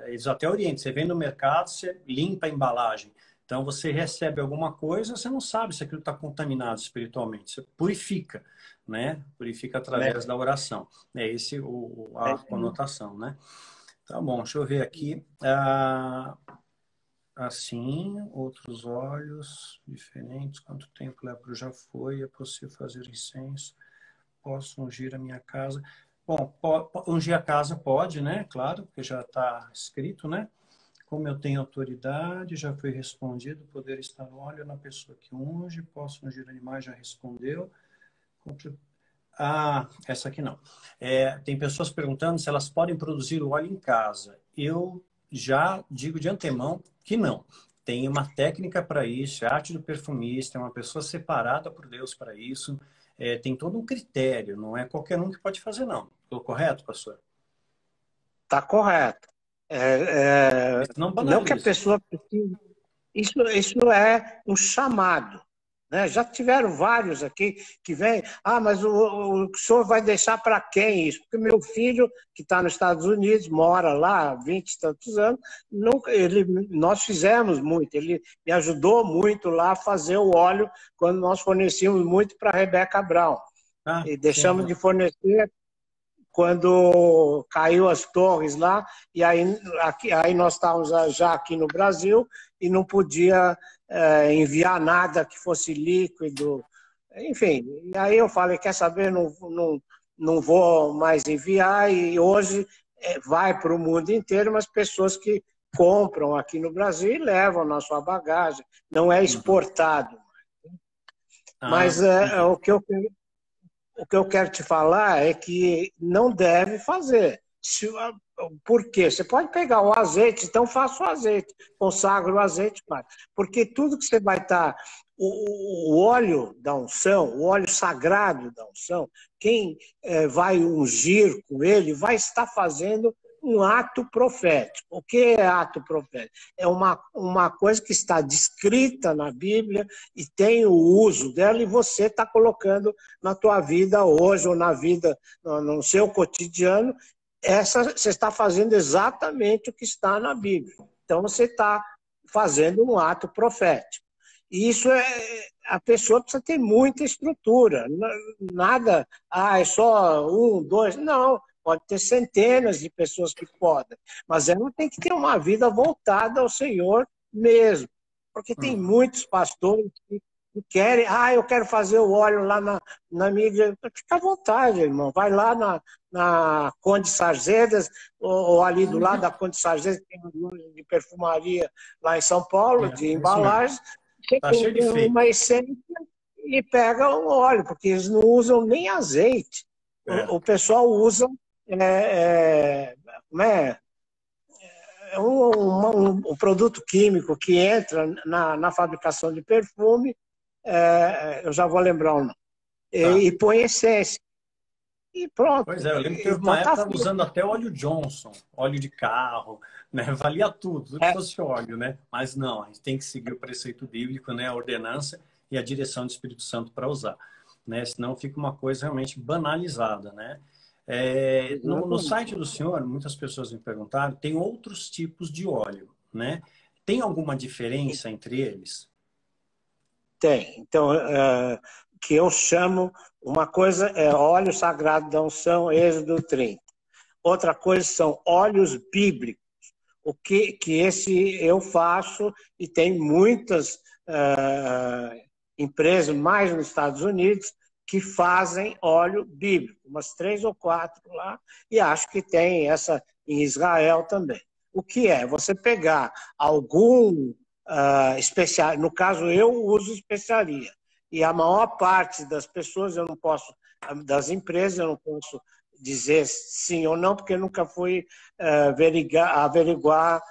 eles até orientam. Você vem no mercado, você limpa a embalagem. Então, você recebe alguma coisa, você não sabe se aquilo está contaminado espiritualmente. Você purifica, né? Purifica através da oração. É esse a conotação, né? Tá bom, deixa eu ver aqui. Assim, outros olhos diferentes. Quanto tempo lepro já foi? É possível fazer incenso? Posso ungir a minha casa? Bom, ungir a casa pode, né? Claro, porque já está escrito, né? Como eu tenho autoridade, já foi respondido, poder estar no óleo na pessoa que unge, posso ungir animais, já respondeu. Essa aqui não. Tem pessoas perguntando se elas podem produzir o óleo em casa. Eu já digo de antemão que não. Tem uma técnica para isso, é a arte do perfumista, é uma pessoa separada por Deus para isso. Tem todo um critério, não é qualquer um que pode fazer, não. Estou correto, pastor? Está correto. Não que a pessoa precise. Isso é um chamado. né? Já tiveram vários aqui que vêm, mas o senhor vai deixar para quem isso? Porque meu filho, que está nos Estados Unidos, mora lá há 20 e tantos anos, nunca, nós fizemos muito, ele me ajudou muito lá a fazer o óleo quando nós fornecíamos muito para a Rebecca Brown. Ah, E sim. deixamos de fornecer quando caiu as torres lá, e aí nós estávamos já aqui no Brasil e não podia enviar nada que fosse líquido, enfim. E aí eu falei, quer saber, não vou mais enviar, e hoje vai para o mundo inteiro, mas pessoas que compram aqui no Brasil e levam na sua bagagem, não é Uhum. exportado. Ah, Mas entendi. o que eu quero te falar é que não deve fazer. Por quê? Você pode pegar o azeite, então faça o azeite, consagra o azeite, porque tudo que você vai estar, o óleo da unção, o óleo sagrado da unção, quem vai ungir com ele vai estar fazendo um ato profético. O que é ato profético? É uma coisa que está descrita na Bíblia e tem o uso dela e você está colocando na tua vida hoje ou na vida, no seu cotidiano, você está fazendo exatamente o que está na Bíblia. Então você está fazendo um ato profético. E isso a pessoa precisa ter muita estrutura. Nada, é só um, dois. Não, pode ter centenas de pessoas que podem. Mas ela tem que ter uma vida voltada ao Senhor mesmo. Porque tem Uhum. muitos pastores que querem, eu quero fazer o óleo lá na minha igreja. Fica à vontade, irmão. Vai lá na Conde Sarzedas, ou ali do lado da Conde Sarzedas, tem uma loja de perfumaria lá em São Paulo, de É isso mesmo. embalagens. Você Tá cheio de compra fake. uma essência e pega um óleo, porque eles não usam nem azeite. É. O pessoal usa como um produto químico que entra na fabricação de perfume, eu já vou lembrar o nome, Tá. e põe essência. E pronto. Pois é, eu lembro que teve Então uma tá época feito. usando até óleo Johnson, óleo de carro, né? Valia tudo que É, fosse óleo, né? Mas não, a gente tem que seguir o preceito bíblico, né? A ordenança e a direção do Espírito Santo para usar, né? Senão fica uma coisa realmente banalizada, né? No exatamente. site do senhor, muitas pessoas me perguntaram, tem outros tipos de óleo, né? Tem alguma diferença entre eles? Tem. Então, que eu chamo, uma coisa é óleo sagrado da unção, Êxodo 30. Outra coisa são óleos bíblicos. O que esse eu faço, e tem muitas empresas, mais nos Estados Unidos, que fazem óleo bíblico, umas 3 ou 4 lá, e acho que tem essa em Israel também. O que é? Você pegar algum especial, no caso eu uso especiaria, e a maior parte das pessoas, eu não posso, das empresas, eu não posso dizer sim ou não, porque eu nunca fui averiguar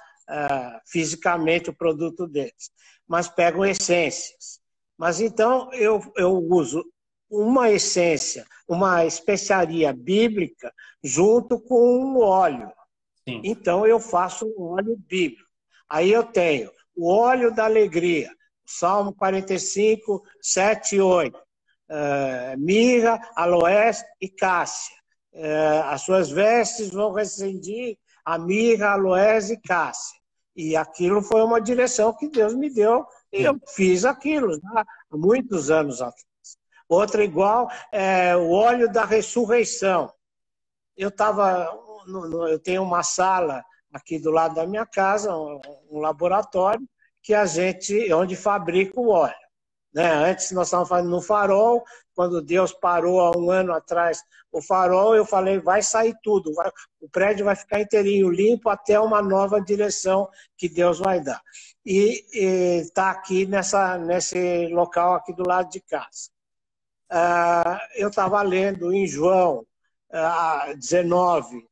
fisicamente o produto deles. Mas pegam essências. Mas então eu uso uma essência, uma especiaria bíblica junto com um óleo. Sim. Então eu faço um óleo bíblico. Aí eu tenho o óleo da alegria, Salmo 45, 7 e 8. Mirra, aloés e cássia. As suas vestes vão recendir a mirra, aloés e cássia. E aquilo foi uma direção que Deus me deu e eu Sim. fiz aquilo há muitos anos atrás. Outra igual é o óleo da ressurreição. Eu tenho uma sala aqui do lado da minha casa, um laboratório, que onde fabrica o óleo. Né? Antes nós estávamos fazendo no farol, quando Deus parou há um ano atrás o farol, eu falei, vai sair tudo, o prédio vai ficar inteirinho limpo até uma nova direção que Deus vai dar. E está aqui nesse local aqui do lado de casa. Eu estava lendo em João 19,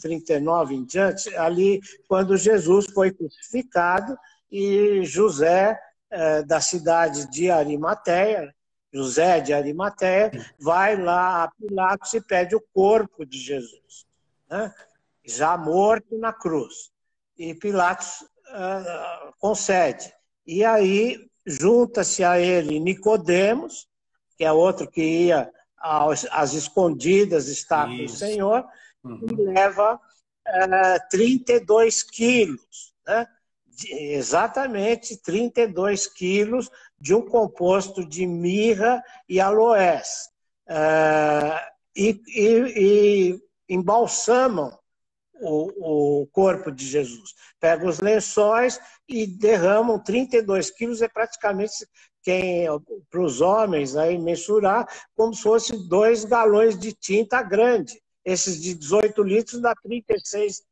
39 em diante, ali quando Jesus foi crucificado e José, da cidade de Arimateia, José de Arimateia, vai lá a Pilatos e pede o corpo de Jesus, né? Já morto na cruz. E Pilatos concede. E aí junta-se a ele Nicodemos, que é outro que ia às escondidas estar com o Isso. Senhor, e Uhum. leva 32 quilos, né? Exatamente 32 quilos de um composto de mirra e aloés. E embalsamam o corpo de Jesus. Pegam os lençóis e derramam 32 quilos, é praticamente, para os homens aí mensurar, como se fosse 2 galões de tinta grande. Esses de 18 litros dá 36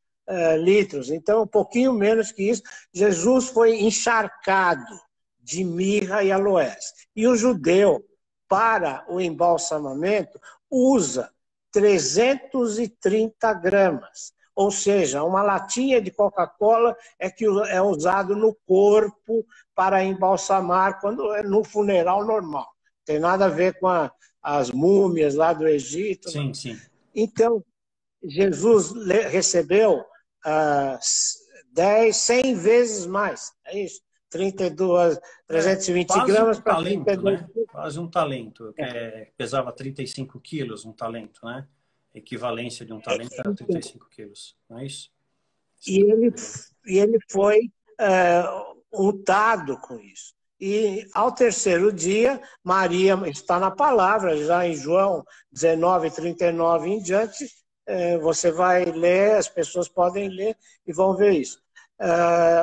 litros. Então, um pouquinho menos que isso. Jesus foi encharcado de mirra e aloés. E o judeu, para o embalsamamento, usa 330 gramas. Ou seja, uma latinha de Coca-Cola que é usado no corpo para embalsamar quando é no funeral normal. Não tem nada a ver com as múmias lá do Egito. Sim, sim. Então, Jesus recebeu 100 vezes mais. É isso. 32, 320 Quase gramas um para talento, 32. né? Quase um talento, pesava 35 quilos, um talento, né? Equivalência de um talento era 35 quilos, não é isso? E ele foi untado com isso. E ao terceiro dia, Maria está na palavra, já em João 19, 39 em diante, você vai ler, as pessoas podem ler e vão ver isso.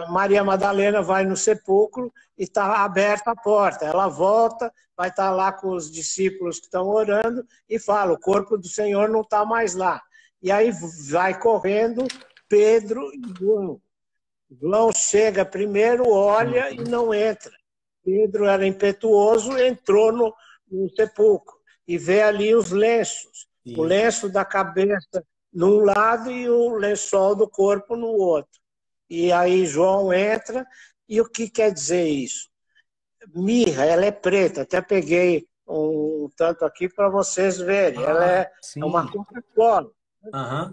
Maria Madalena vai no sepulcro e está aberta a porta. Ela volta, vai estar lá com os discípulos que estão orando e fala: o corpo do Senhor não está mais lá. E aí vai correndo Pedro e João. João chega primeiro, olha e não entra. Pedro era impetuoso, entrou no sepulcro e vê ali os lenços. O lenço da cabeça num lado e o lençol do corpo no outro. E aí João entra, e o que quer dizer isso? Mirra, ela é preta, até peguei um tanto aqui para vocês verem. Ela é uma Coca-Cola,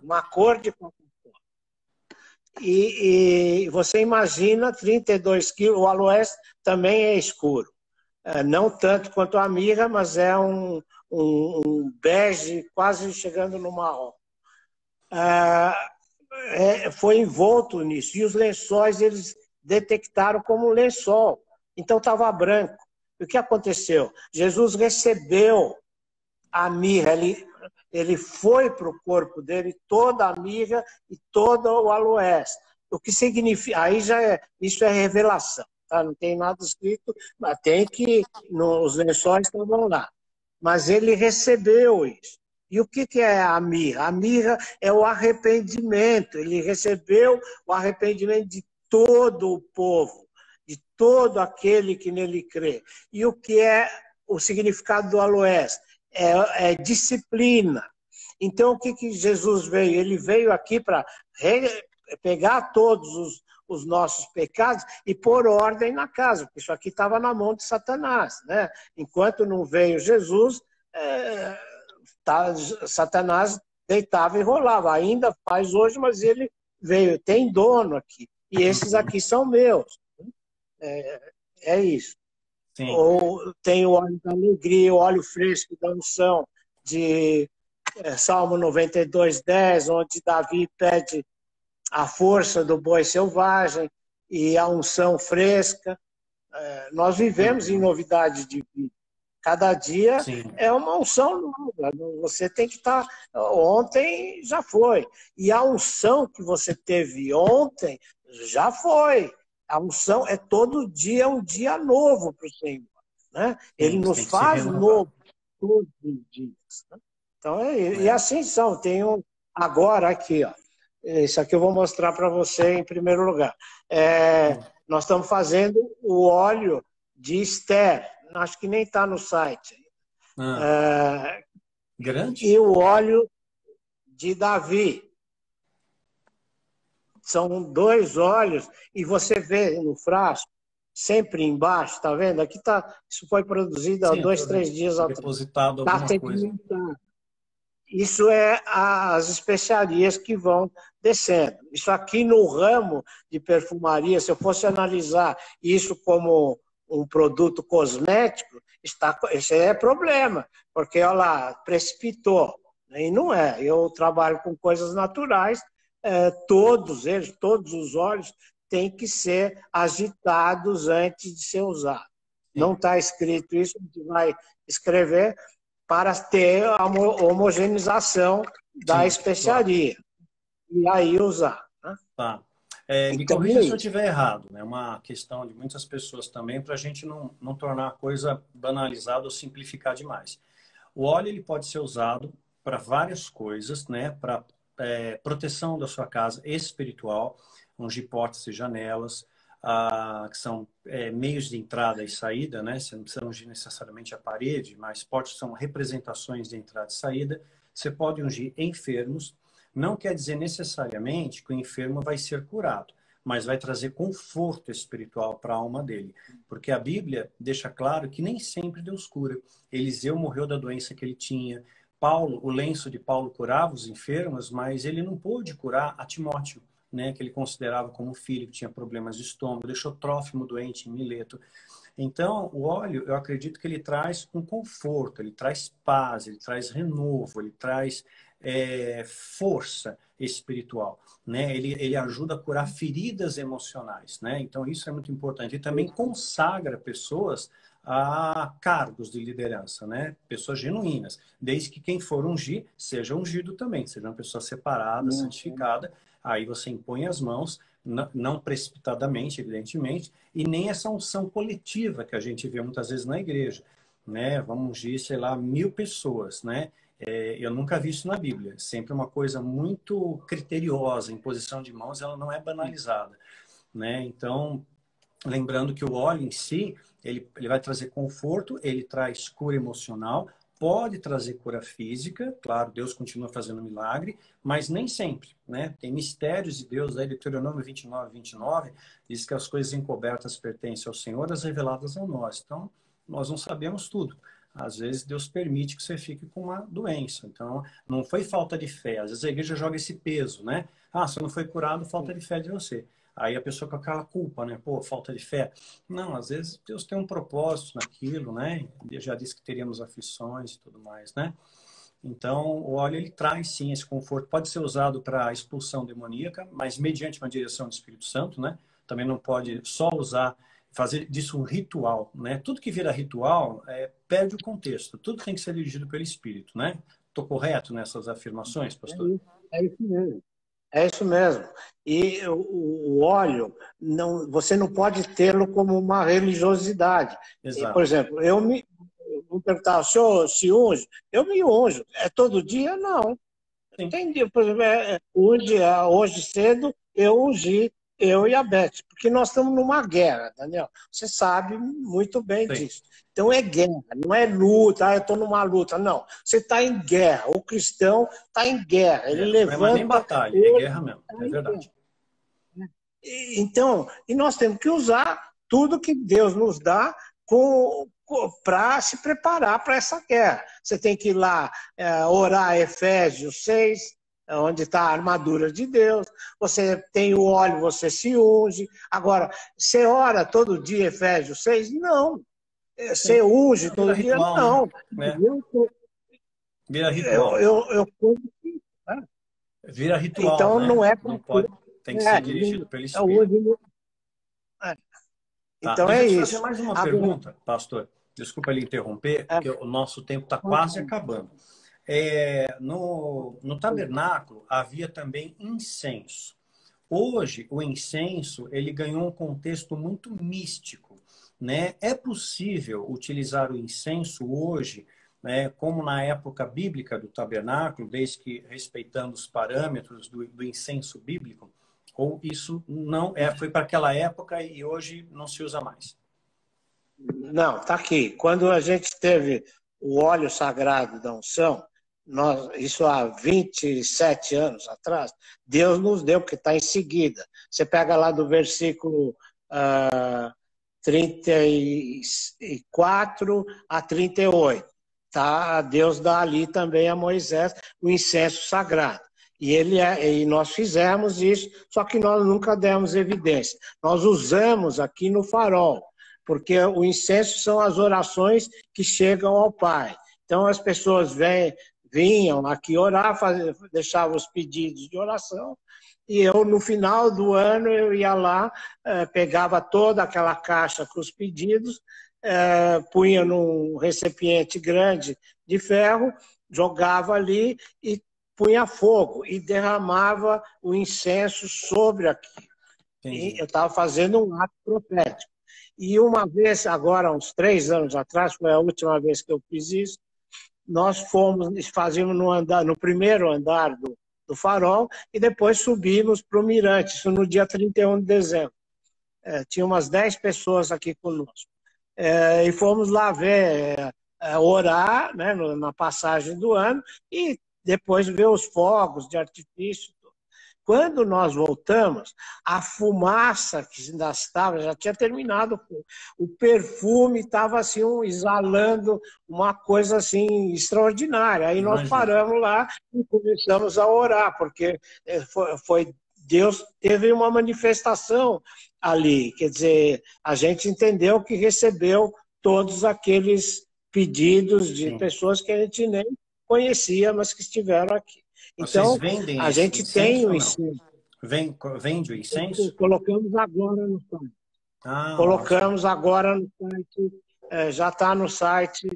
uma cor de Coca-Cola. E você imagina 32 quilos, o aloés também é escuro. Não tanto quanto a mirra, mas é um bege quase chegando no marrom. Foi envolto nisso. E os lençóis eles detectaram como lençol. Então estava branco. E o que aconteceu? Jesus recebeu a mirra, ele foi para o corpo dele toda a mirra e todo o aloés. O que significa? Aí isso é revelação, tá? Não tem nada escrito, mas tem que os lençóis estavam lá. Mas ele recebeu isso. E o que é a mirra? A mirra é o arrependimento. Ele recebeu o arrependimento de todo o povo, de todo aquele que nele crê. E o que é o significado do aloés? É disciplina. Então, o que Jesus veio? Ele veio aqui para pegar todos os nossos pecados e pôr ordem na casa, porque isso aqui estava na mão de Satanás, né? Enquanto não veio Jesus, Satanás deitava e rolava. Ainda faz hoje, mas ele veio, tem dono aqui. E esses aqui são meus. É isso. Sim. Ou tem o óleo da alegria, o óleo fresco da unção, de Salmo 92, 10, onde Davi pede a força do boi selvagem e a unção fresca. Nós vivemos em novidade de vida. Cada dia é uma unção nova. Você tem que estar... Ontem já foi. E a unção que você teve ontem já foi. A unção é todo dia um dia novo para o Senhor. Né? Ele nos faz novo todos os dias. Né? Então, e assim são. Tem agora aqui, ó. Isso aqui eu vou mostrar para você em primeiro lugar. Nós estamos fazendo o óleo de Esther. Acho que nem está no site. Grande? E o óleo de Davi. São 2 óleos, e você vê no frasco, sempre embaixo, tá vendo? Aqui tá, isso foi produzido há 2, 3 dias atrás. Depositado alguma coisa. Isso é as especiarias que vão descendo. Isso aqui no ramo de perfumaria, se eu fosse analisar isso como um produto cosmético, esse é problema, porque, olha lá, precipitou. E não é. Eu trabalho com coisas naturais, todos eles, todos os óleos, têm que ser agitados antes de ser usado. Não está escrito isso, a gente vai escrever para ter a homogeneização da especiaria. E aí usar. Né? Tá. Me Então, corrija se eu estiver errado. É uma questão de muitas pessoas também, para a gente não tornar a coisa banalizada ou simplificar demais. O óleo ele pode ser usado para várias coisas, né? Para proteção da sua casa espiritual, ungir portas e janelas, que são meios de entrada e saída, né? Você não precisa ungir necessariamente a parede, mas portas são representações de entrada e saída. Você pode ungir enfermos. Não quer dizer necessariamente que o enfermo vai ser curado, mas vai trazer conforto espiritual para a alma dele. Porque a Bíblia deixa claro que nem sempre Deus cura. Eliseu morreu da doença que ele tinha. Paulo, o lenço de Paulo curava os enfermos, mas ele não pôde curar a Timóteo, né, que ele considerava como filho, que tinha problemas de estômago, deixou Trófimo doente em Mileto. Então, o óleo, eu acredito que ele traz um conforto, ele traz paz, ele traz renovo, ele traz força espiritual, né? Ele ajuda a curar feridas emocionais, né? Então, isso é muito importante. E também consagra pessoas a cargos de liderança, né? Pessoas genuínas, desde que quem for ungir, seja ungido também, seja uma pessoa separada, santificada. Aí você impõe as mãos, não precipitadamente, evidentemente, e nem essa unção coletiva que a gente vê muitas vezes na igreja, né? Vamos ungir, sei lá, 1000 pessoas, né? Eu nunca vi isso na Bíblia. Sempre uma coisa muito criteriosa, em posição de mãos, ela não é banalizada, né? Então, lembrando que o óleo em si, ele vai trazer conforto, ele traz cura emocional, pode trazer cura física, claro, Deus continua fazendo milagre, mas nem sempre, né? Tem mistérios de Deus, aí Deuteronômio 29, diz que as coisas encobertas pertencem ao Senhor, as reveladas a nós. Então, nós não sabemos tudo. Às vezes Deus permite que você fique com uma doença. Então, não foi falta de fé. Às vezes a igreja joga esse peso, né? Você não foi curado, falta de fé de você. Aí a pessoa com aquela culpa, né? Pô, falta de fé. Não, às vezes Deus tem um propósito naquilo, né? Ele já disse que teríamos aflições e tudo mais, né? Então, o óleo, ele traz, sim, esse conforto. Pode ser usado para expulsão demoníaca, mas mediante uma direção do Espírito Santo, né? Também não pode só usar, fazer disso um ritual, né? Tudo que vira ritual perde o contexto. Tudo tem que ser dirigido pelo Espírito, né? Estou correto nessas afirmações, pastor? É isso mesmo. É isso mesmo. E o óleo, você não pode tê-lo como uma religiosidade. Exato. Por exemplo, eu me perguntar, o senhor se unge? Eu me unjo. É todo dia? Não. Sim. Entendi. Por exemplo, hoje cedo eu ungi, eu e a Beth, porque nós estamos numa guerra, Daniel. Você sabe muito bem disso. Então é guerra, não é luta, eu estou numa luta. Não, você está em guerra. O cristão está em guerra. Ele levanta. Não é nem batalha, é guerra mesmo, é verdade. Então, e nós temos que usar tudo que Deus nos dá para se preparar para essa guerra. Você tem que ir lá orar Efésios 6, onde está a armadura de Deus. Você tem o óleo, você se unge. Agora, você ora todo dia Efésios 6? Não. Você unge todo dia? Ritual, não. Né? Vira ritual. Vira ritual, então, né? não é não pode, tem que ser dirigido pelo Espírito. Então é isso. Fazer mais uma pergunta, pastor. Desculpa lhe interromper, porque o nosso tempo está quase acabando. No tabernáculo havia também incenso. Hoje, o incenso ele ganhou um contexto muito místico, né? É possível utilizar o incenso hoje, né, como na época bíblica do tabernáculo, desde que respeitando os parâmetros do incenso bíblico? Ou isso não foi para aquela época e hoje não se usa mais? Não, está aqui. Quando a gente teve o óleo sagrado da unção, isso há 27 anos atrás, Deus nos deu, porque está em seguida. Você pega lá do versículo 34 a 38. Tá? Deus dá ali também a Moisés o incenso sagrado. E nós fizemos isso, só que nós nunca demos evidência. Nós usamos aqui no farol. porque o incenso são as orações que chegam ao Pai. Então, as pessoas vinham aqui orar, deixavam os pedidos de oração, e eu, no final do ano, eu ia lá, pegava toda aquela caixa com os pedidos, punha num recipiente grande de ferro, jogava ali e punha fogo e derramava o incenso sobre aquilo. E eu estava fazendo um ato profético. E uma vez, agora, uns 3 anos atrás, foi a última vez que eu fiz isso, nós fazíamos no primeiro andar do farol e depois subimos para o Mirante, isso no dia 31 de dezembro. Tinha umas 10 pessoas aqui conosco. E fomos lá orar, né, na passagem do ano e depois ver os fogos de artifício. Quando nós voltamos, a fumaça que ainda estava, já tinha terminado, o perfume estava assim, exalando uma coisa assim extraordinária. Aí nós paramos lá e começamos a orar, porque Deus teve uma manifestação ali. Quer dizer, a gente entendeu que recebeu todos aqueles pedidos de pessoas que a gente nem conhecia, mas que estiveram aqui. Então, vocês vendem a gente tem o incenso. Vende o incenso? Colocamos agora no site. Colocamos agora no site, já está no site,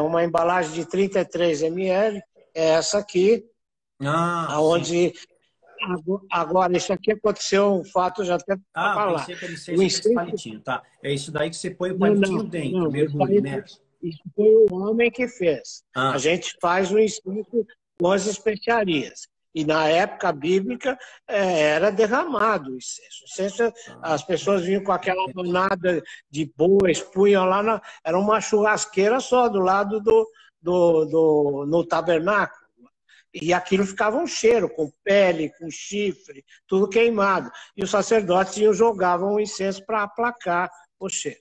uma embalagem de 33 ml, é essa aqui, onde agora isso aqui aconteceu um fato, já até para falar. Pensei que era esse palitinho, tá? É isso daí que você põe o palitinho dentro, mergulha, né? Isso foi o homem que fez. A gente faz o incenso com as especiarias. E na época bíblica era derramado o incenso. As pessoas vinham com aquela manada de bois, punham lá, era uma churrasqueira só do lado no tabernáculo. E aquilo ficava um cheiro, com pele, com chifre, tudo queimado. E os sacerdotes jogavam o incenso para aplacar o cheiro.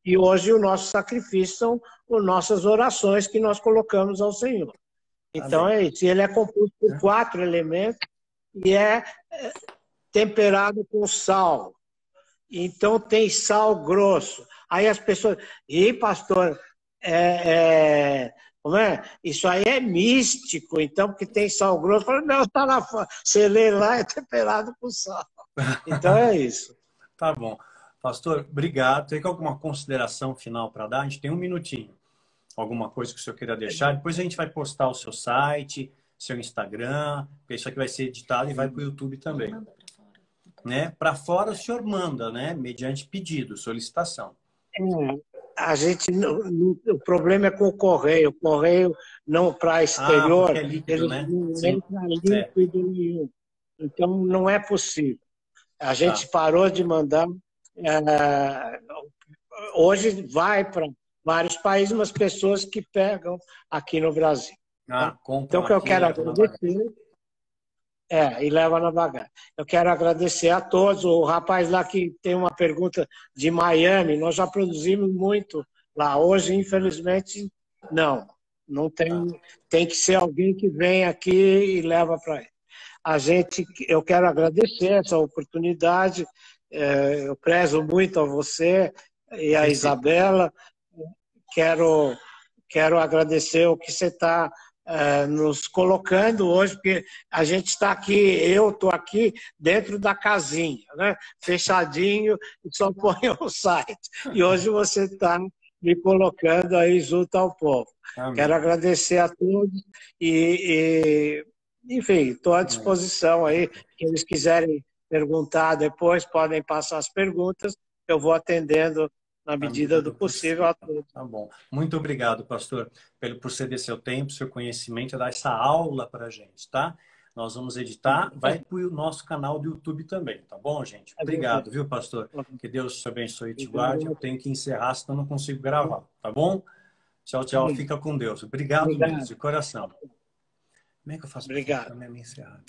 E hoje o nosso sacrifício são as nossas orações que nós colocamos ao Senhor. Então é isso. Ele é composto por 4 elementos e é temperado com sal. Então tem sal grosso. Aí as pessoas... pastor, como é? Isso aí é místico, então, porque tem sal grosso. Eu falo, não, está na... Você lê lá, é temperado com sal. Então é isso. Tá bom. Pastor, obrigado. Tem alguma consideração final para dar? A gente tem 1 minutinho. Alguma coisa que o senhor queira deixar? Depois a gente vai postar o seu site, seu Instagram, porque isso aqui vai ser editado e vai para o YouTube também. Né? Para fora o senhor manda, né? Mediante pedido, solicitação. A gente, o problema é com o correio não para exterior, é líquido, né? Não entra líquido nenhum. Então não é possível. A gente parou de mandar. Hoje vai para vários países, mas pessoas que pegam aqui no Brasil. Então, o que eu quero agradecer... e leva na bagagem. Eu quero agradecer a todos. O rapaz lá que tem uma pergunta de Miami, nós já produzimos muito lá. Hoje, infelizmente, não tem. Tem que ser alguém que vem aqui e leva para ele. Eu quero agradecer essa oportunidade. Eu prezo muito a você e a Isabela. Quero agradecer o que você está nos colocando hoje, porque a gente está aqui, eu estou aqui dentro da casinha, né? Fechadinho, e só põe o site. E hoje você está me colocando aí junto ao povo. Amém. Quero agradecer a todos enfim, estou à disposição aí. Se eles quiserem perguntar depois, podem passar as perguntas, eu vou atendendo na medida do possível a todos. Tá bom. Muito obrigado, pastor, por ceder seu tempo, seu conhecimento, dar essa aula para a gente, tá? Nós vamos editar, vai para o nosso canal do YouTube também, tá bom, gente? Obrigado, viu, pastor? Que Deus te abençoe e te guarde. Eu tenho que encerrar, senão não consigo gravar, tá bom? Tchau, tchau. Fica com Deus. Obrigado mesmo, de coração. Como é que eu faço para encerrar?